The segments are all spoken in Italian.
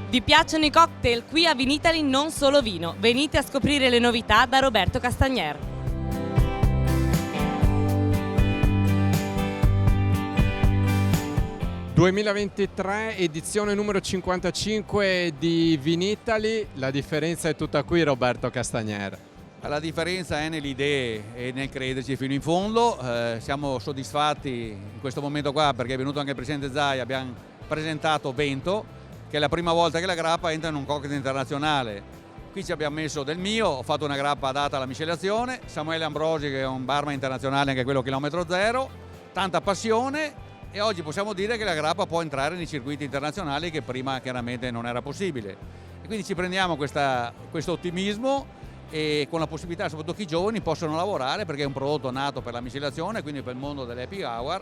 Vi piacciono i cocktail? Qui a Vinitaly non solo vino. Venite a scoprire le novità da Roberto Castagner. ...2023, edizione numero 55 di Vinitaly. La differenza è tutta qui, Roberto Castagner. La differenza è nelle idee e nel crederci fino in fondo. Siamo soddisfatti in questo momento qua perché è venuto anche il Presidente Zaia, abbiamo presentato Vento, che è la prima volta che la grappa entra in un cocktail internazionale. Qui ci abbiamo messo del mio, ho fatto una grappa adatta alla miscelazione, Samuele Ambrosi che è un barman internazionale, anche quello chilometro zero, tanta passione, e oggi possiamo dire che la grappa può entrare nei circuiti internazionali che prima chiaramente non era possibile. E quindi ci prendiamo questo ottimismo e con la possibilità, soprattutto che i giovani possono lavorare, perché è un prodotto nato per la miscelazione, quindi per il mondo dell'happy hour,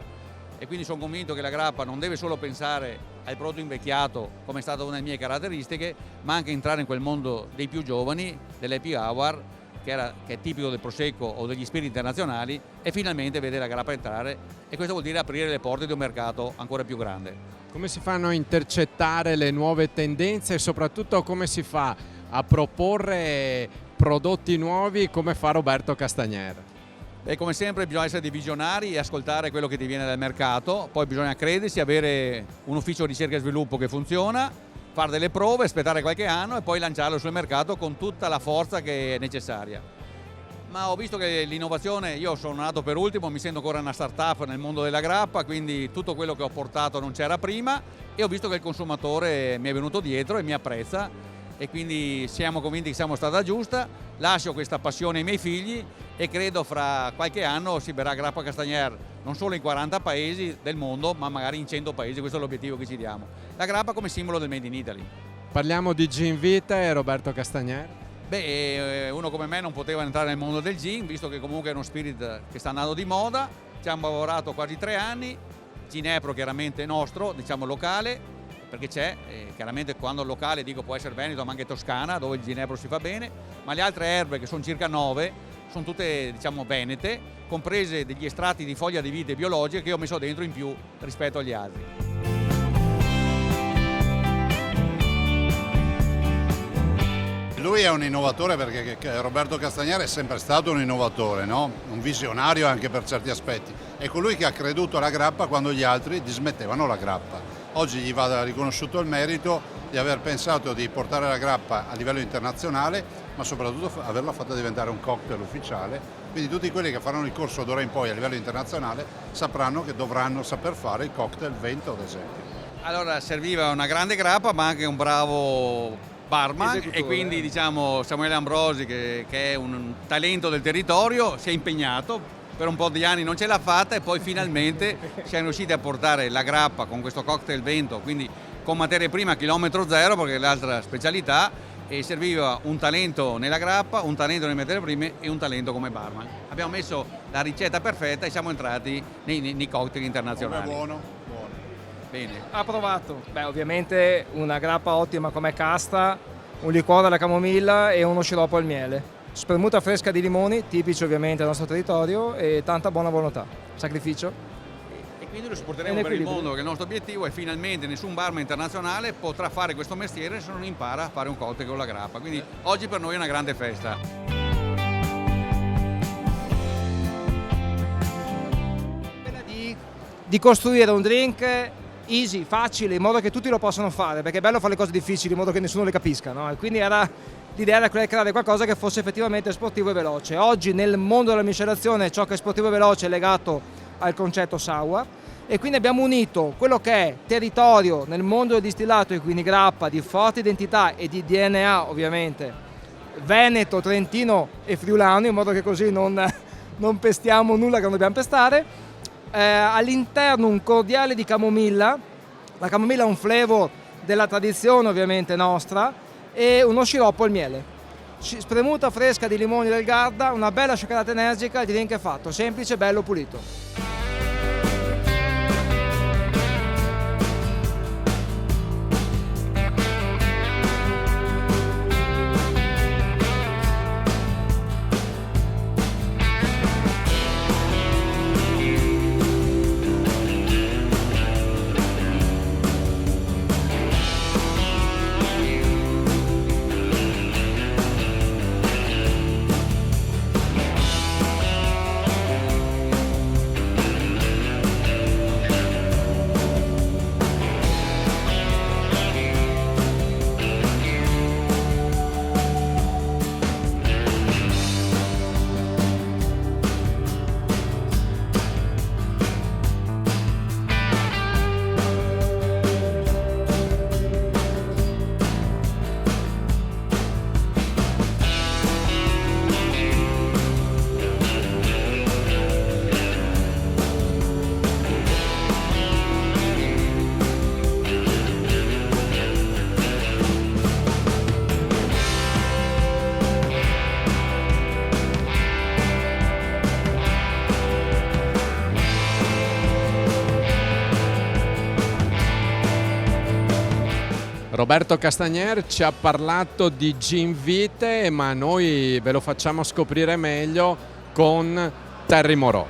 e quindi sono convinto che la grappa non deve solo pensare al prodotto invecchiato, come è stata una delle mie caratteristiche, ma anche entrare in quel mondo dei più giovani, dell'happy hour, che è tipico del Prosecco o degli spiriti internazionali, e finalmente vedere la grappa entrare, e questo vuol dire aprire le porte di un mercato ancora più grande. Come si fanno a intercettare le nuove tendenze e soprattutto come si fa a proporre prodotti nuovi come fa Roberto Castagner? E come sempre bisogna essere dei visionari e ascoltare quello che ti viene dal mercato, poi bisogna credersi, avere un ufficio ricerca e sviluppo che funziona, fare delle prove, aspettare qualche anno e poi lanciarlo sul mercato con tutta la forza che è necessaria. Ma ho visto che l'innovazione, io sono nato per ultimo, mi sento ancora una start-up nel mondo della grappa, quindi tutto quello che ho portato non c'era prima, e ho visto che il consumatore mi è venuto dietro e mi apprezza, e quindi siamo convinti che siamo stata giusta. Lascio questa passione ai miei figli e credo fra qualche anno si berrà grappa Castagner non solo in 40 paesi del mondo, ma magari in 100 paesi, questo è l'obiettivo che ci diamo. La grappa come simbolo del Made in Italy. Parliamo di gin vita e Roberto Castagner? Uno come me non poteva entrare nel mondo del gin, visto che comunque è uno spirit che sta andando di moda. Ci abbiamo lavorato quasi 3 anni, Ginepro chiaramente nostro, diciamo locale, perché c'è, chiaramente quando locale dico può essere Veneto ma anche Toscana, dove il Ginepro si fa bene, ma le altre erbe, che sono circa 9, sono tutte diciamo venete, comprese degli estratti di foglia di vite biologiche che io ho messo dentro in più rispetto agli altri. Lui è un innovatore, perché Roberto Castagner è sempre stato un innovatore, no? Un visionario anche per certi aspetti. È colui che ha creduto alla grappa quando gli altri dismettevano la grappa. Oggi gli va riconosciuto il merito di aver pensato di portare la grappa a livello internazionale, ma soprattutto averla fatta diventare un cocktail ufficiale. Quindi tutti quelli che faranno il corso d'ora in poi a livello internazionale sapranno che dovranno saper fare il cocktail Vento, ad esempio. Allora serviva una grande grappa ma anche un bravo barman, e quindi diciamo Samuele Ambrosi che è un talento del territorio si è impegnato. Per un po' di anni non ce l'ha fatta e poi finalmente siamo riusciti a portare la grappa con questo cocktail Vento, quindi con materie prime a chilometro zero, perché è l'altra specialità, e serviva un talento nella grappa, un talento nelle materie prime e un talento come barman. Abbiamo messo la ricetta perfetta e siamo entrati nei cocktail internazionali. Buono. Bene. Approvato. Ovviamente una grappa ottima come casta, un liquore alla camomilla e uno sciroppo al miele. Spremuta fresca di limoni, tipici ovviamente del nostro territorio, e tanta buona volontà. Sacrificio. E quindi lo supporteremo per il mondo, che il nostro obiettivo è finalmente nessun barman internazionale potrà fare questo mestiere se non impara a fare un cocktail con la grappa. Quindi oggi per noi è una grande festa. Di costruire un drink easy, facile, in modo che tutti lo possano fare, perché è bello fare le cose difficili in modo che nessuno le capisca, no? E quindi l'idea era quella di creare qualcosa che fosse effettivamente sportivo e veloce. Oggi nel mondo della miscelazione ciò che è sportivo e veloce è legato al concetto sour, e quindi abbiamo unito quello che è territorio nel mondo del distillato, e quindi grappa di forte identità e di DNA ovviamente veneto, trentino e friulano, in modo che così non pestiamo nulla che non dobbiamo pestare. All'interno un cordiale di camomilla, la camomilla è un flavor della tradizione ovviamente nostra, e uno sciroppo al miele, spremuta fresca di limoni del Garda, una bella scioccolata energica, il drink è fatto, semplice, bello, pulito. Roberto Castagnier ci ha parlato di Gin Vite, ma noi ve lo facciamo scoprire meglio con Terry Moreau.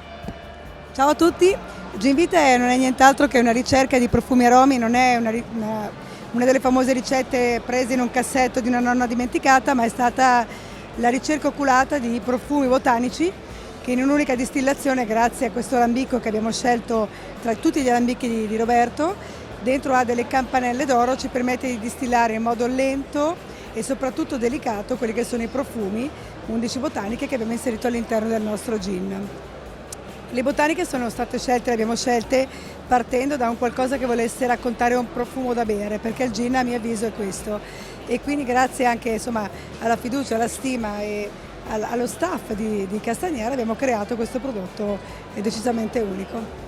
Ciao a tutti, Gin Vite non è nient'altro che una ricerca di profumi e aromi, non è una delle famose ricette prese in un cassetto di una nonna dimenticata, ma è stata la ricerca oculata di profumi botanici che in un'unica distillazione, grazie a questo alambico che abbiamo scelto tra tutti gli alambichi di Roberto, dentro ha delle campanelle d'oro, ci permette di distillare in modo lento e soprattutto delicato quelli che sono i profumi, 11 botaniche che abbiamo inserito all'interno del nostro gin. Le botaniche sono state scelte, le abbiamo scelte partendo da un qualcosa che volesse raccontare un profumo da bere, perché il gin a mio avviso è questo. E quindi grazie anche alla fiducia, alla stima e allo staff di Castagnier abbiamo creato questo prodotto decisamente unico.